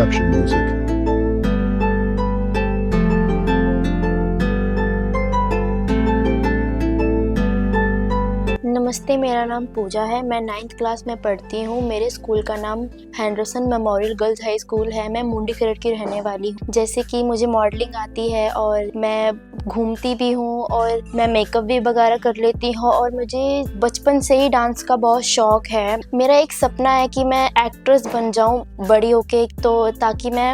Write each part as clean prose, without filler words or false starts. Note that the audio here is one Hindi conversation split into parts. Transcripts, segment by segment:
introduction music. नमस्ते, मेरा नाम पूजा है। मैं 9th क्लास में पढ़ती हूँ। मेरे स्कूल का नाम Henderson memorial girls high school है। मैं मुंडी खरड़ की रहने वाली हूँ। जैसे कि मुझे मॉडलिंग आती है और मैं घूमती भी हूँ और मैं मेकअप भी वगैरह कर लेती हूँ और मुझे बचपन से ही डांस का बहुत शौक है। मेरा एक सपना है कि मैं एक्ट्रेस बन जाऊँ बड़ी होके, तो ताकि मैं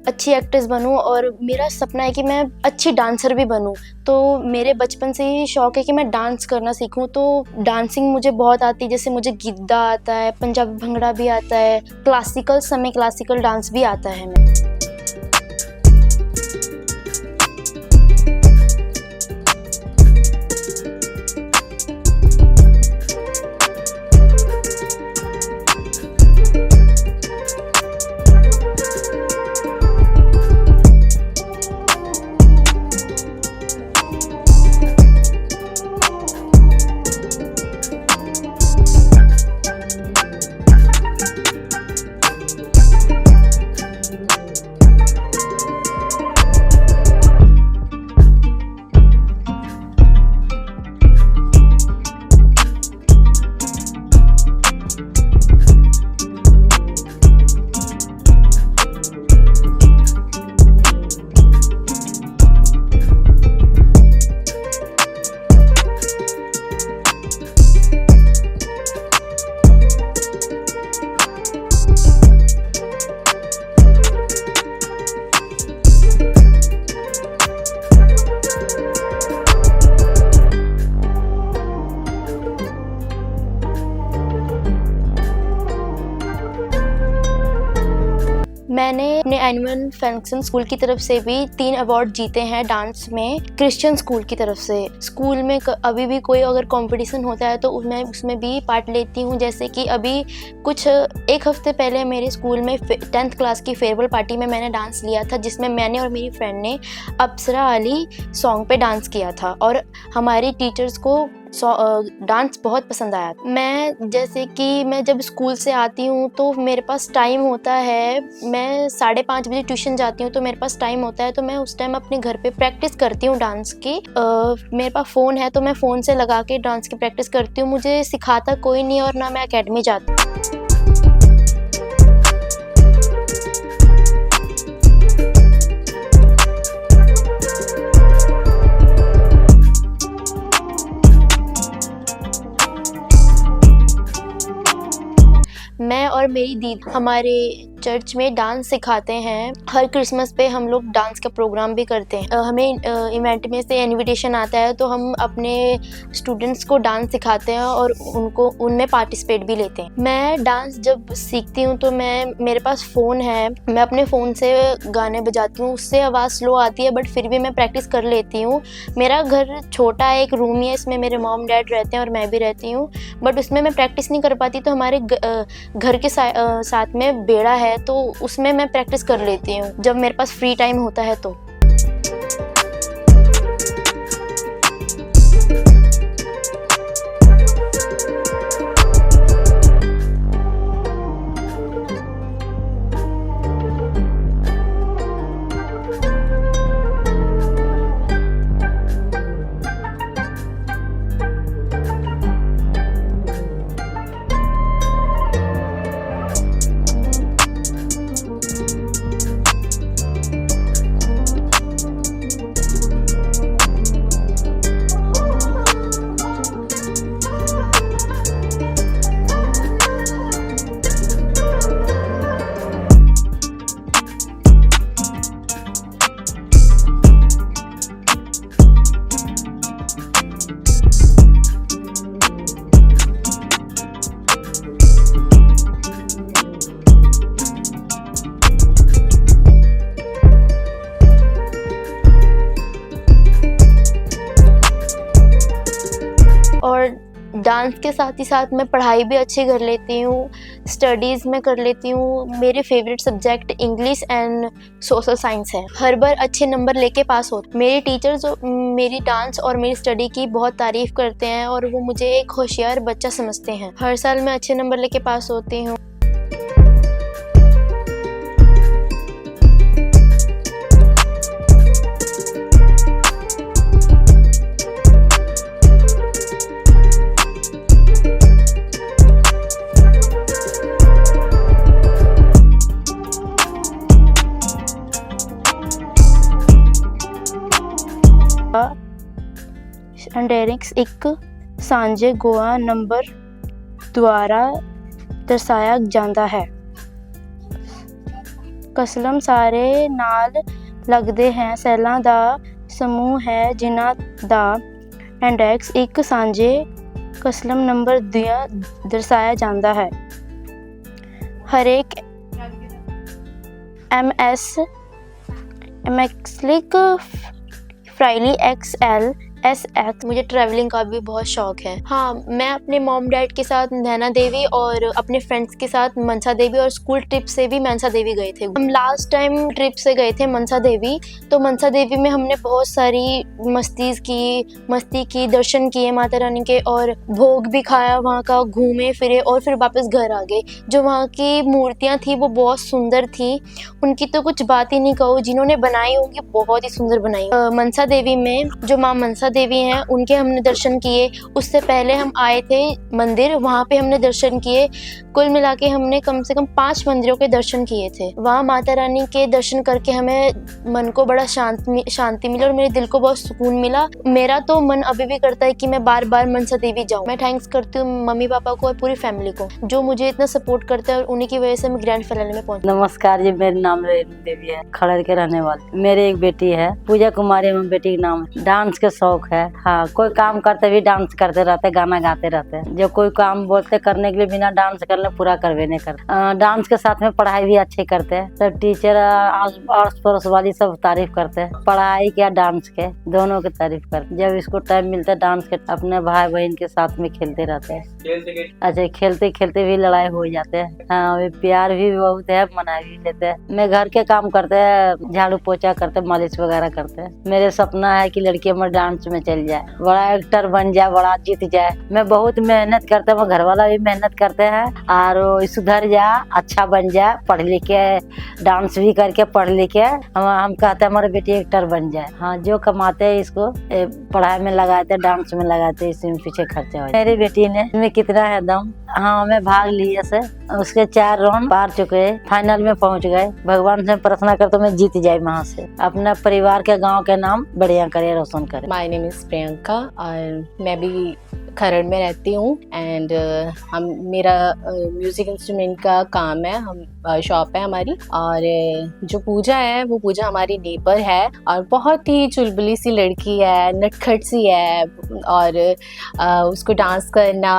अच्छी एक्ट्रेस बनूँ, और मेरा सपना है कि मैं अच्छी डांसर भी बनूँ। तो मेरे बचपन से ही शौक है कि मैं डांस करना सीखूं। तो डांसिंग मुझे बहुत आती है, जैसे मुझे गिद्दा आता है, पंजाबी भंगड़ा भी आता है, क्लासिकल समय क्लासिकल डांस भी आता है। मैंने अपने एनुअल फंक्शन स्कूल की तरफ से भी 3 अवार्ड जीते हैं डांस में, क्रिश्चियन स्कूल की तरफ से। स्कूल में अभी भी कोई अगर कंपटीशन होता है तो मैं उसमें भी पार्ट लेती हूँ। जैसे कि अभी एक हफ्ते पहले मेरे स्कूल में 10th क्लास की फेयरवेल पार्टी में मैंने डांस लिया था, जिसमें मैंने और मेरी फ्रेंड ने अप्सरा अली सॉन्ग पे डांस किया था और हमारी टीचर्स को डांस बहुत पसंद आया। मैं जब स्कूल से आती हूँ तो मेरे पास टाइम होता है, मैं 5:30 बजे ट्यूशन जाती हूँ, तो मेरे पास टाइम होता है, तो मैं उस टाइम अपने घर पे प्रैक्टिस करती हूँ डांस की। मेरे पास फ़ोन है तो मैं फ़ोन से लगा के डांस की प्रैक्टिस करती हूँ। मुझे सिखाता कोई नहीं और ना मैं अकेडमी जाती हूँ। मैं और मेरी दीदी हमारे चर्च में डांस सिखाते हैं। हर क्रिसमस पे हम लोग डांस का प्रोग्राम भी करते हैं। हमें इवेंट में से इनविटेशन आता है तो हम अपने स्टूडेंट्स को डांस सिखाते हैं और उनमें पार्टिसिपेट भी लेते हैं। मैं डांस जब सीखती हूँ तो मेरे पास फ़ोन है, मैं अपने फ़ोन से गाने बजाती हूँ। उससे आवाज़ स्लो आती है बट फिर भी मैं प्रैक्टिस कर लेती हूँ। मेरा घर छोटा है, एक रूम ही है, इसमें मेरे मॉम डैड रहते हैं और मैं भी रहती हूँ, बट उसमें मैं प्रैक्टिस नहीं कर पाती। तो हमारे घर के साथ में बेड़ा है तो उसमें मैं प्रैक्टिस कर लेती हूँ जब मेरे पास फ्री टाइम होता है तो। और डांस के साथ ही साथ मैं पढ़ाई भी अच्छी कर लेती हूँ, स्टडीज़ में कर लेती हूँ। मेरे favourite subject English and social science है। हर बार अच्छे नंबर लेके पास हो। मेरे टीचर्स मेरी डांस और मेरी स्टडी की बहुत तारीफ़ करते हैं और वो मुझे एक होशियार बच्चा समझते हैं। हर साल मैं अच्छे नंबर लेके पास होती हूँ। एंडेरिक्स एक सांझे गोआ नंबर द्वारा दर्शाया जाता है। कलम ਸਾਰੇ ਨਾਲ ਲੱਗਦੇ हैं ਸੈੱਲਾਂ ਦਾ ਸਮੂਹ ਹੈ ਜਿਨ੍ਹਾਂ ਦਾ ਇੰਡੈਕਸ ਇੱਕ ਸਾਂਝੇ ਕਲਮ ਨੰਬਰ ਦਿਆ ਦਰਸਾਇਆ ਜਾਂਦਾ ਹੈ। ਹਰੇਕ एमएक्सलिक फ्राइली XL SX। मुझे ट्रैवलिंग का भी बहुत शौक है। हाँ, मैं अपने मॉम डैड के साथ नैना देवी और अपने फ्रेंड्स के साथ मनसा देवी और स्कूल ट्रिप से भी मनसा देवी गए थे। हम लास्ट टाइम ट्रिप से गए थे मनसा देवी, तो मनसा देवी में हमने बहुत सारी मस्ती की, दर्शन किए माता रानी के और भोग भी खाया वहाँ का, घूमे फिरे और फिर वापस घर आ गए। जो वहाँ की मूर्तियाँ थी वो बहुत सुंदर थी, उनकी तो कुछ बात ही नहीं कहो। जिन्होंने बनाई होंगी बहुत ही सुंदर बनाई। मनसा देवी में जो माँ मनसा देवी हैं उनके हमने दर्शन किए। उससे पहले हम आए थे मंदिर, वहाँ पे हमने दर्शन किए। कुल मिला के हमने कम से कम 5 मंदिरों के दर्शन किए थे। वहाँ माता रानी के दर्शन करके हमें मन को बड़ा शांति मिली और मेरे दिल को बहुत सुकून मिला। मेरा तो मन अभी भी करता है कि मैं बार बार मनसा देवी जाऊँ। मैं थैंक्स करती हूँ मम्मी पापा को और पूरी फैमिली को जो मुझे इतना सपोर्ट करते हैं और उन्हीं की वजह से मैं ग्रैंड फिनाले में पहुँची। नमस्कार जी, मेरा नाम रेणु देवी है, खड़र के रहने वाले। मेरी एक बेटी है पूजा कुमारी, में बेटी का नाम है। डांस के शौक है। हाँ, कोई काम करते भी डांस करते रहते, गाना गाते रहते हैं। जो कोई काम बोलते करने के लिए बिना डांस कर ले पूरा करवे नहीं करते। डांस के साथ में पढ़ाई भी अच्छे करते हैं। सब टीचर आस पड़ोस वाली सब तारीफ करते हैं, पढ़ाई क्या डांस के दोनों की तारीफ करते। जब इसको टाइम मिलता है डांस के अपने भाई बहन के साथ में खेलते रहते हैं। अच्छा, खेलते खेलते भी लड़ाई हो जाते हैं। हाँ, प्यार भी बहुत है, मना भी लेते हैं। मैं घर के काम करते हैं, झाड़ू पोछा करते, मालिश वगैरह करते हैं। मेरे सपना है कि लड़की हमारे डांस में चल जाए, बड़ा एक्टर बन जाए, बड़ा जीत जाए। मैं बहुत मेहनत करते हैं, घर वाला भी मेहनत करते हैं और सुधर जाए, अच्छा बन जाए, पढ़ लिख के डांस भी करके पढ़ लिख के हम कहते हैं हमारे बेटी एक्टर बन जाए। हाँ, जो कमाते हैं इसको पढ़ाई में लगाते, डांस में लगाते, इसी में पीछे खर्चा हो जाए। मेरी बेटी ने कितना है दम। हाँ, मैं भाग लिए से उसके 4 राउंड पार चुके, फाइनल में पहुंच गए। भगवान से प्रार्थना करते मैं जीत जाए, वहाँ से अपना परिवार के गांव के नाम बढ़िया करे, रोशन करे। माय नेम इज प्रियंका और मैं भी खरड़ में रहती हूँ एंड मेरा म्यूजिक इंस्ट्रूमेंट का काम है। हम शॉप है हमारी और जो पूजा है वो पूजा हमारी नेबर है और बहुत ही चुलबुली सी लड़की है, नटखट सी है और उसको डांस करना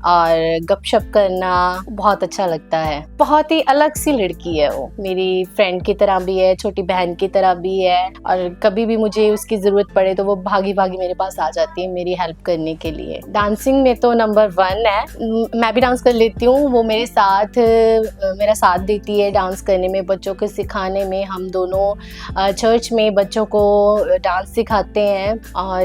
और गपशप करना बहुत अच्छा लगता है। बहुत ही अलग सी लड़की है वो, मेरी फ्रेंड की तरह भी है, छोटी बहन की तरह भी है और कभी भी मुझे उसकी ज़रूरत पड़े तो वो भागी भागी मेरे पास आ जाती है मेरी हेल्प करने के लिए। डांसिंग में तो नंबर 1 है। मैं भी डांस कर लेती हूँ, वो मेरा साथ देती है डांस करने में, बच्चों को सिखाने में। हम दोनों चर्च में बच्चों को डांस सिखाते हैं और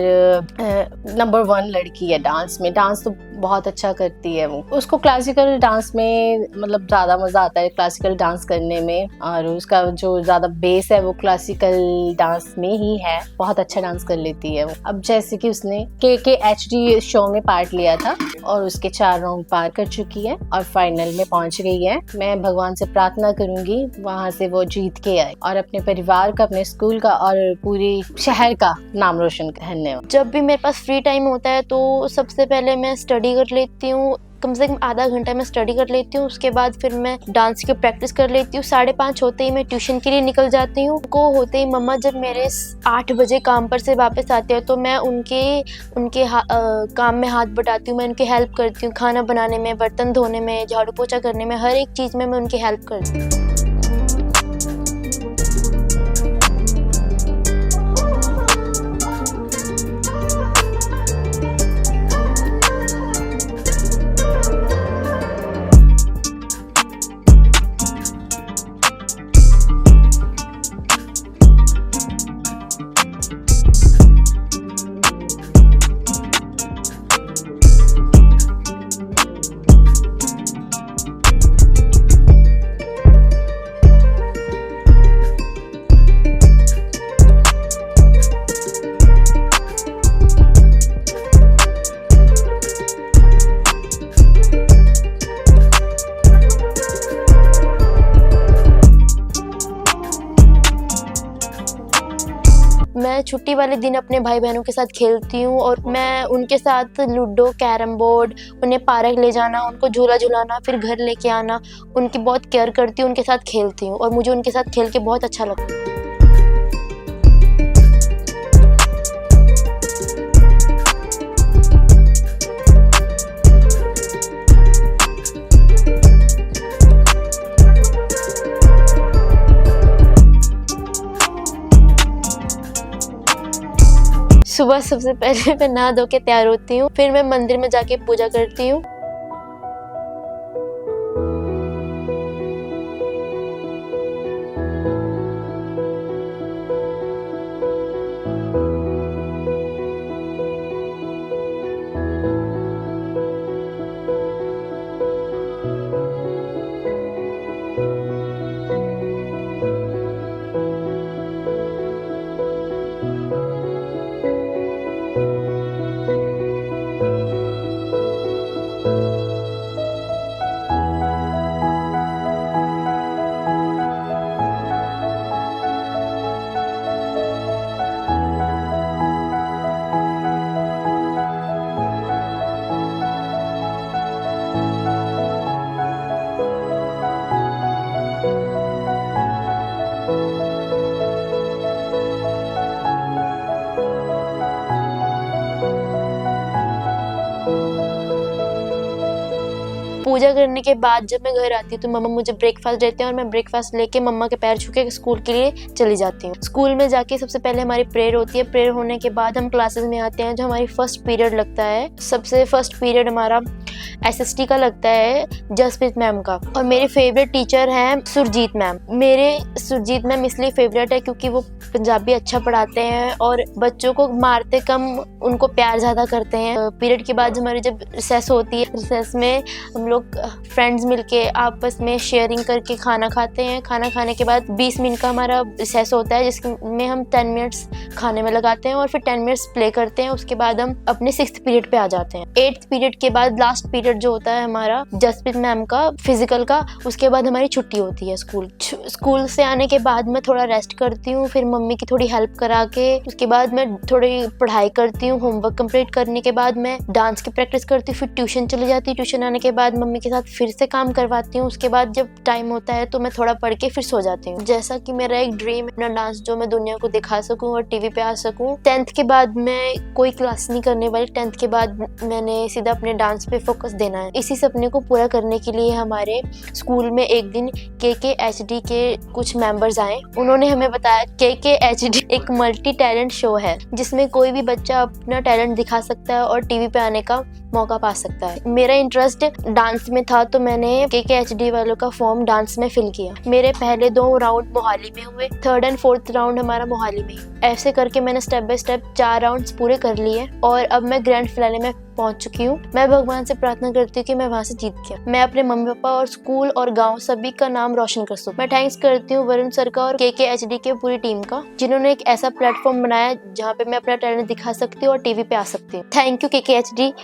नंबर 1 लड़की है डांस में। डांस तो बहुत अच्छा करती है वो। उसको क्लासिकल डांस में मतलब ज़्यादा मज़ा आता है क्लासिकल डांस करने में और उसका जो ज़्यादा बेस है वो क्लासिकल डांस में ही है। बहुत अच्छा डांस कर लेती है वो। अब जैसे कि उसने KKHD शो में पार्ट लिया था और उसके 4 राउंड पार कर चुकी है और फाइनल में पहुंच गई है। मैं भगवान से प्रार्थना करूंगी वहां से वो जीत के आए और अपने परिवार का, अपने स्कूल का और पूरी शहर का नाम रोशन करने। जब भी मेरे पास फ्री टाइम होता है तो सबसे पहले मैं स्टडी कर लेती हूँ, कम से कम आधा घंटा मैं स्टडी कर लेती हूँ। उसके बाद फिर मैं डांस की प्रैक्टिस कर लेती हूँ। 5:30 होते ही मैं ट्यूशन के लिए निकल जाती हूँ। को होते ही मम्मा जब मेरे 8 बजे काम पर से वापस आते हैं तो मैं उनके काम में हाथ बटाती हूँ, मैं उनकी हेल्प करती हूँ। खाना बनाने में, बर्तन धोने में, झाड़ू पोछा करने में, हर एक चीज़ में मैं उनकी हेल्प करती हूँ। मैं छुट्टी वाले दिन अपने भाई बहनों के साथ खेलती हूँ और मैं उनके साथ लूडो, कैरम बोर्ड, उन्हें पार्क ले जाना, उनको झूला झुलाना, फिर घर लेके आना, उनकी बहुत केयर करती हूँ, उनके साथ खेलती हूँ और मुझे उनके साथ खेल के बहुत अच्छा लगता है। सुबह सबसे पहले मैं नहा धो के तैयार होती हूँ, फिर मैं मंदिर में जाके पूजा करती हूँ। पूजा करने के बाद जब मैं घर आती हूँ तो मम्मा मुझे ब्रेकफास्ट देते हैं और मैं ब्रेकफास्ट लेके मम्मा के पैर छू के स्कूल के लिए चली जाती हूँ। स्कूल में जाके सबसे पहले हमारी प्रेयर होती है। प्रेयर होने के बाद हम क्लासेस में आते हैं। जो हमारी फर्स्ट पीरियड लगता है, सबसे फर्स्ट पीरियड हमारा SST का लगता है, जसप्रीत मैम का। और मेरे फेवरेट टीचर हैं सुरजीत मैम। मेरे सुरजीत मैम इसलिए फेवरेट है क्योंकि वो पंजाबी अच्छा पढ़ाते हैं और बच्चों को मारते कम, उनको प्यार ज़्यादा करते हैं। पीरियड के बाद हमारी जब रिसेस होती है, रिसेस में हम लोग फ्रेंड्स मिलके आपस में शेयरिंग करके खाना खाते हैं। खाना खाने के बाद 20 मिनट का हमारा रिसेस होता है जिसमें हम 10 मिनट्स खाने में लगाते हैं और फिर 10 मिनट्स प्ले करते हैं। उसके बाद हम अपने 6th पीरियड पे आ जाते हैं। 8th पीरियड के बाद लास्ट पीरियड जो होता है हमारा जसप्रीत मैम का फिजिकल का, उसके बाद हमारी छुट्टी होती है। स्कूल से आने के बाद मैं थोड़ा रेस्ट करती हूँ, फिर मम्मी की थोड़ी हेल्प करा के उसके बाद मैं थोड़ी पढ़ाई करती हूँ। होमवर्क कंप्लीट करने के बाद मैं डांस की प्रैक्टिस करती हूँ, फिर ट्यूशन चली जाती हूँ। ट्यूशन आने के बाद मम्मी के साथ फिर से काम करवाती हूँ। उसके बाद जब टाइम होता है तो मैं थोड़ा पढ़ के फिर सो जाती हूँ। जैसा कि मेरा एक ड्रीम है अपना डांस जो मैं दुनिया को दिखा सकूँ और टीवी पे आ सकूँ। 10th के बाद मैं कोई क्लास नहीं करने वाली। 10th के बाद मैंने सीधा अपने डांस पे फोकस देना है। इसी सपने को पूरा करने के लिए हमारे स्कूल में एक दिन KKHD के कुछ मेंबर्स आए। उन्होंने हमें बताया KKHD एक मल्टी टैलेंट शो है जिसमें कोई भी बच्चा अपना टैलेंट दिखा सकता है और टीवी पे आने का मौका पा सकता है। मेरा इंटरेस्ट डांस में था तो मैंने KKHD वालों का फॉर्म डांस में फिल किया। मेरे पहले 2 राउंड मोहाली में हुए, 3rd and 4th राउंड हमारा मोहाली में। ऐसे करके मैंने स्टेप बाय स्टेप 4 राउंड्स पूरे कर लिए और अब मैं ग्रैंड फिनाले में पहुंच चुकी हूँ। मैं भगवान से प्रार्थना करती हूँ कि मैं वहां से जीत के मैं अपने मम्मी पापा और स्कूल और गांव सभी का नाम रोशन कर सकूं। मैं थैंक्स करती हूँ वरुण सर का और KKHD के पूरी टीम का, जिन्होंने एक ऐसा प्लेटफॉर्म बनाया जहाँ पे मैं अपना टैलेंट दिखा सकती हूँ और टीवी पे आ सकती हूँ। Thank you KKHD